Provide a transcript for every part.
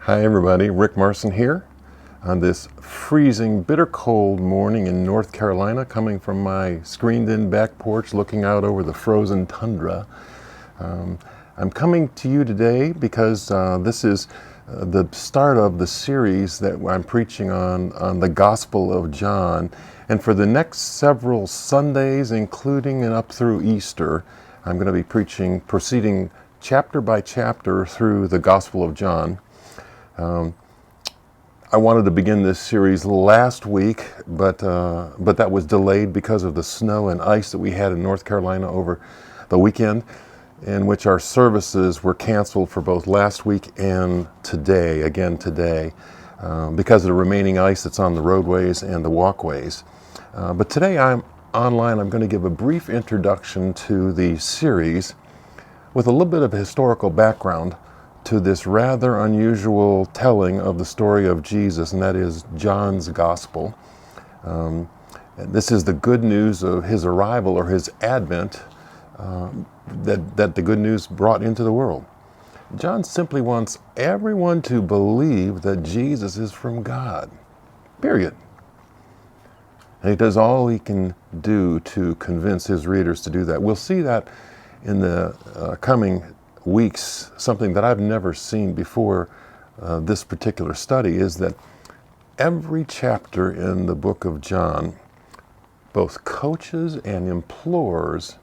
Hi everybody, Rick Marson here on this freezing, bitter cold morning in North Carolina, coming from my screened-in back porch looking out over the frozen tundra. I'm coming to you today because this is the start of the series that I'm preaching on the Gospel of John. And for the next several Sundays, including and up through Easter, I'm going to be proceeding chapter by chapter through the Gospel of John. I wanted to begin this series last week, but that was delayed because of the snow and ice that we had in North Carolina over the weekend, in which our services were canceled for both last week and today, because of the remaining ice that's on the roadways and the walkways. But today I'm online. I'm going to give a brief introduction to the series with a little bit of a historical background to this rather unusual telling of the story of Jesus, and that is John's Gospel. This is the good news of his arrival or his advent that the good news brought into the world. John simply wants everyone to believe that Jesus is from God, period. And he does all he can do to convince his readers to do that. We'll see that in the coming weeks. Something that I've never seen before this particular study is that every chapter in the book of John both coaches and implores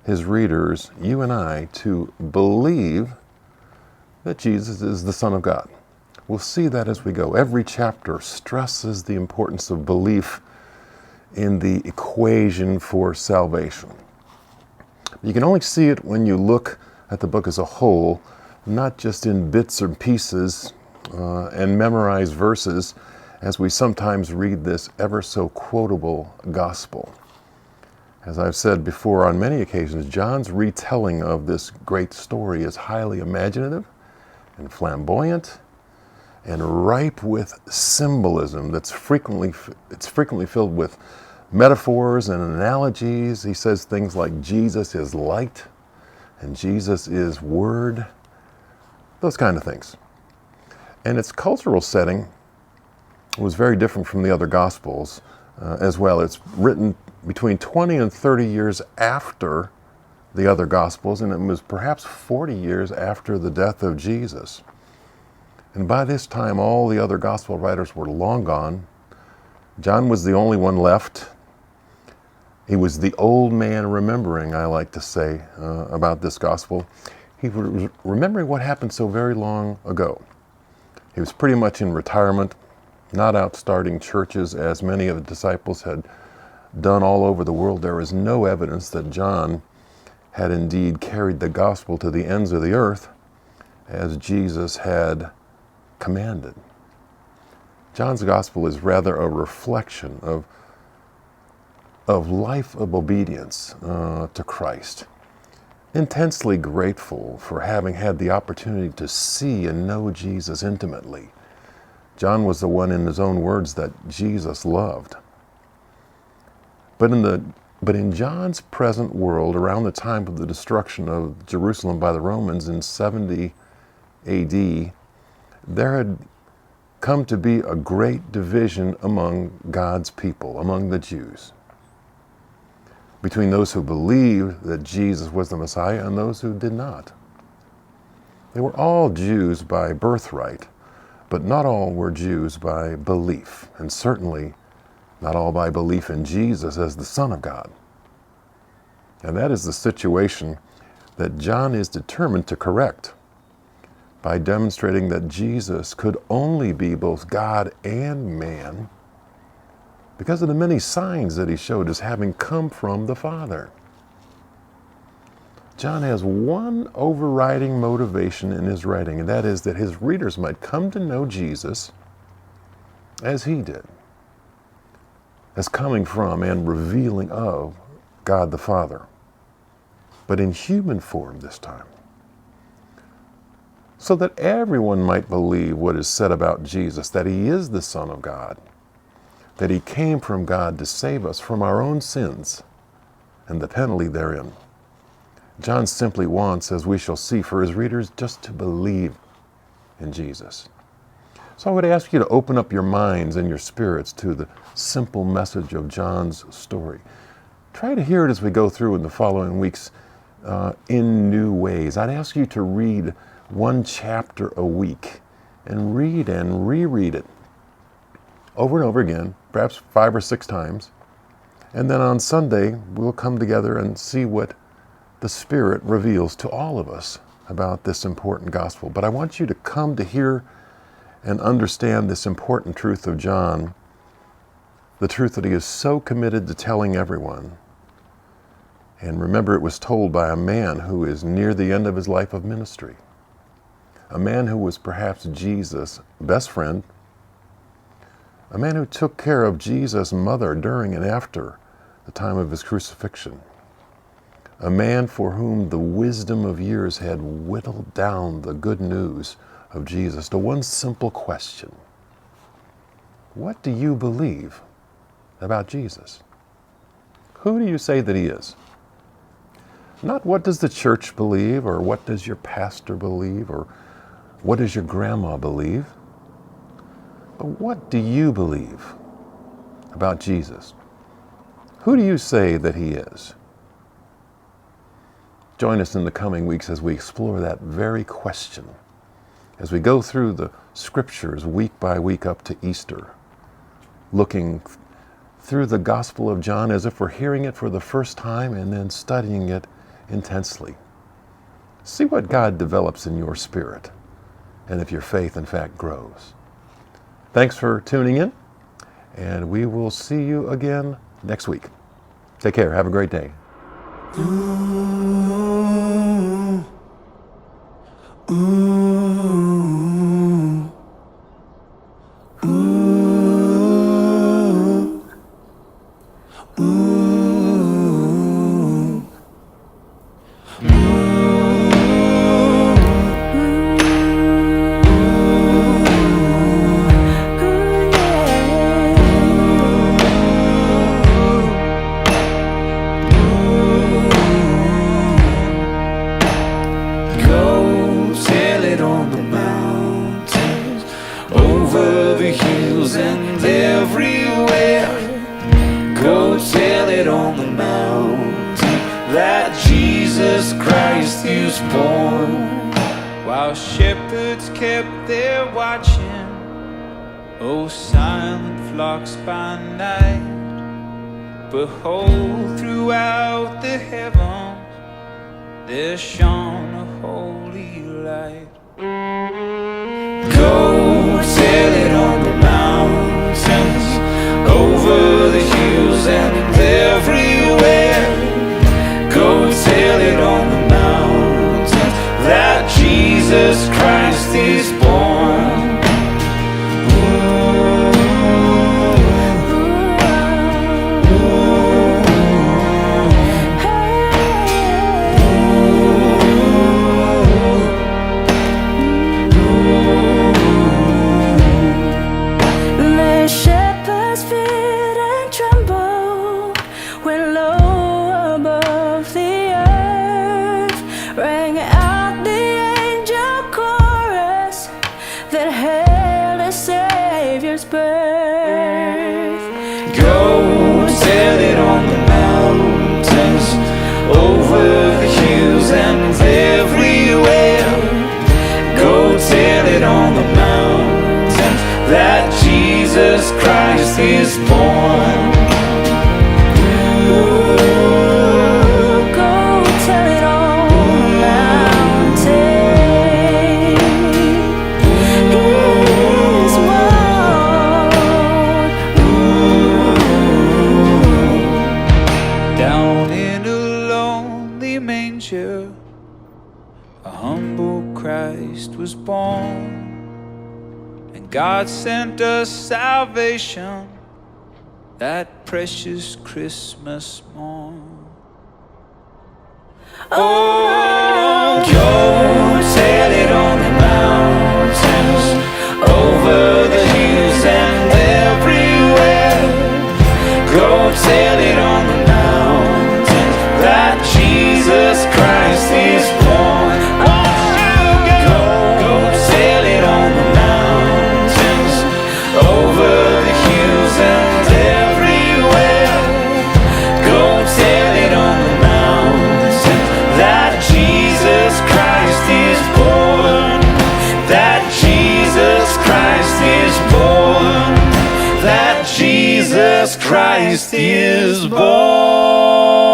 his readers, you and I, to believe that Jesus is the Son of God. We'll see that as we go. Every chapter stresses the importance of belief in the equation for salvation. You can only see it when you look at the book as a whole, not just in bits or pieces and memorize verses as we sometimes read this ever so quotable gospel. As I've said before on many occasions, John's retelling of this great story is highly imaginative and flamboyant and ripe with symbolism it's frequently filled with metaphors and analogies. He says things like Jesus is light and Jesus is word, those kind of things. And its cultural setting was very different from the other Gospels as well. It's written between 20 and 30 years after the other Gospels, and it was perhaps 40 years after the death of Jesus. And by this time, all the other Gospel writers were long gone. John was the only one left. He was the old man remembering, I like to say, about this gospel. He was remembering what happened so very long ago. He was pretty much in retirement, not out starting churches as many of the disciples had done all over the world. There is no evidence that John had indeed carried the gospel to the ends of the earth as Jesus had commanded. John's gospel is rather a reflection of life of obedience to Christ. Intensely grateful for having had the opportunity to see and know Jesus intimately. John was the one, in his own words, that Jesus loved. But in John's present world, around the time of the destruction of Jerusalem by the Romans in 70 AD, there had come to be a great division among God's people, among the Jews, between those who believed that Jesus was the Messiah and those who did not. They were all Jews by birthright, but not all were Jews by belief, and certainly not all by belief in Jesus as the Son of God. And that is the situation that John is determined to correct by demonstrating that Jesus could only be both God and man because of the many signs that he showed as having come from the Father. John has one overriding motivation in his writing, and that is that his readers might come to know Jesus as he did, as coming from and revealing of God the Father, but in human form this time, so that everyone might believe what is said about Jesus, that he is the Son of God, that he came from God to save us from our own sins and the penalty therein. John simply wants, as we shall see, for his readers just to believe in Jesus. So I would ask you to open up your minds and your spirits to the simple message of John's story. Try to hear it as we go through in the following weeks in new ways. I'd ask you to read one chapter a week and read and reread it over and over again, perhaps 5 or 6 times. And then on Sunday, we'll come together and see what the Spirit reveals to all of us about this important gospel. But I want you to come to hear and understand this important truth of John, the truth that he is so committed to telling everyone. And remember, it was told by a man who is near the end of his life of ministry, a man who was perhaps Jesus' best friend, a man who took care of Jesus' mother during and after the time of his crucifixion, a man for whom the wisdom of years had whittled down the good news of Jesus to one simple question: what do you believe about Jesus? Who do you say that he is? Not what does the church believe, or what does your pastor believe, or what does your grandma believe? But what do you believe about Jesus? Who do you say that he is? Join us in the coming weeks as we explore that very question, as we go through the scriptures week by week up to Easter, looking through the Gospel of John as if we're hearing it for the first time and then studying it intensely. See what God develops in your spirit and if your faith in fact grows. Thanks for tuning in, and we will see you again next week. Take care. Have a great day. And everywhere, go tell it on the mountain that Jesus Christ is born. While shepherds kept their watching, oh silent flocks by night, behold, throughout the heavens there shone a holy light. Go tell it on the mountains, over the hills and everywhere. Go tell it on the mountains that Jesus Christ is born. Go tell it on the mountains, over the hills and everywhere. Go tell it on the mountains that Jesus Christ is born. A humble Christ was born, and God sent us salvation that precious Christmas morn. Oh, go tell it on the mountains, over the hills and everywhere. Go tell it on the mountains that Jesus Christ is born. Won't you go tell it on the mountains, Jesus Christ is born.